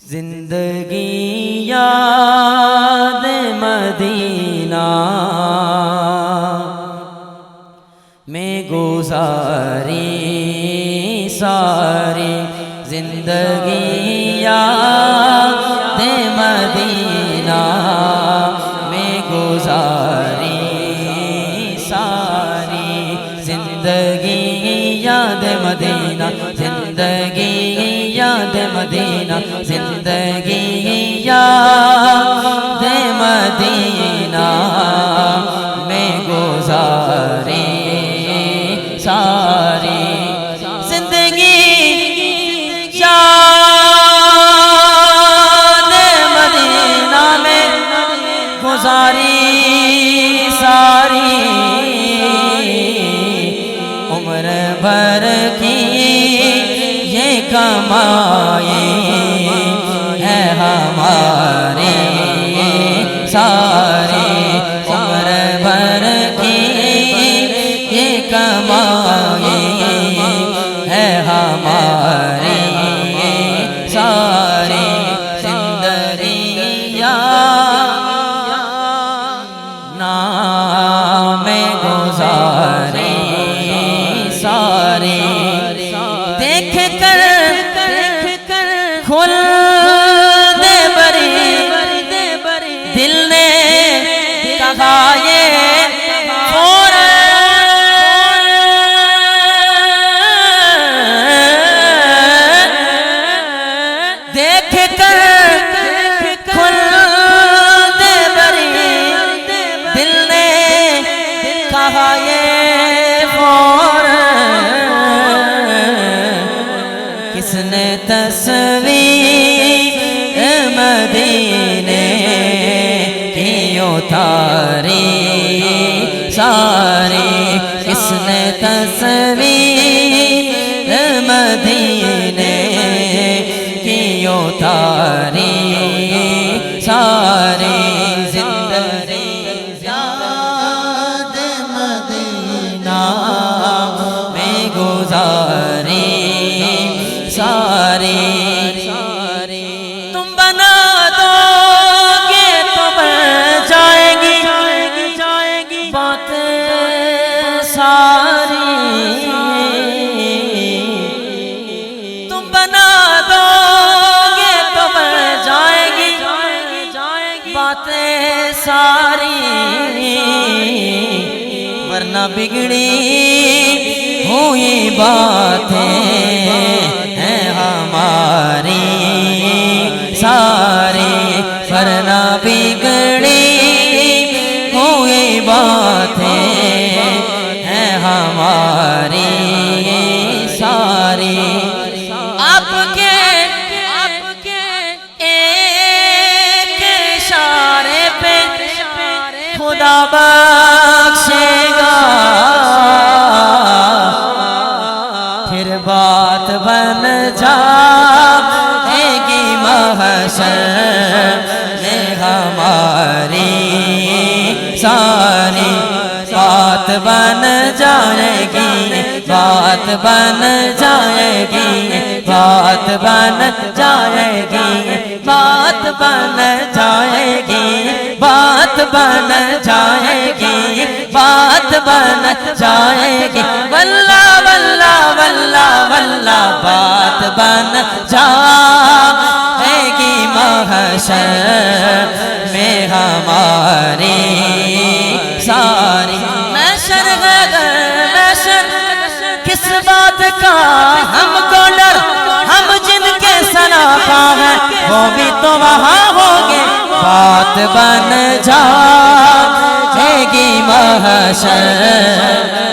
زندگی یاد مدینہ میں گزاری ساری زندگی یاد مدینہ میں گزاری ساری زندگی یاد مدینہ زندگی یاد مدینہ زندگی یاد مدینہ میں گزاری ساری زندگی یاد مدینہ میں گزاری ساری عمر بھر کی یہ کمائی ہے ہماری ساری عمر بھر کی یہ کمائی ہے ہماری ساری زندگی نام گزاری ساری دیکھ کر خلد بری دل نے کہا یہ دیکھ کر خلد بری دل نے کہا یہ کس نے تصویر مدینے کی اتاری ساری کس نے تصویر مدینے کی اتاری ساری زندگی یاد مدینہ میں گزاری ساری تم بنا دو گے تو بن جائے گی بات ساری تم بنا دو گے تو بن جائے گی باتیں ساری ورنہ بگڑی ہوئی باتیں ہیں ہماری ساری ورنہ بگڑی ہوئی باتیں ہیں ہماری ساری آپ کے ایک اشارے پہ خدا بخشے گا پھر بات بن جائے گی محشر میں ہماری ساری بات بن جائے گی بات بن جائے گی بات بن جائے گی بات بن جائے گی بات بن جائے گی بات بن جائے گی واللہ واللہ واللہ واللہ بات بن جائے گی محشر میں ہماری ساری محشر کس بات کا ہم کو ڈر ہم جن کے سراپا ہیں وہ بھی تو وہاں ہوں گے بات بن جائے گی محشر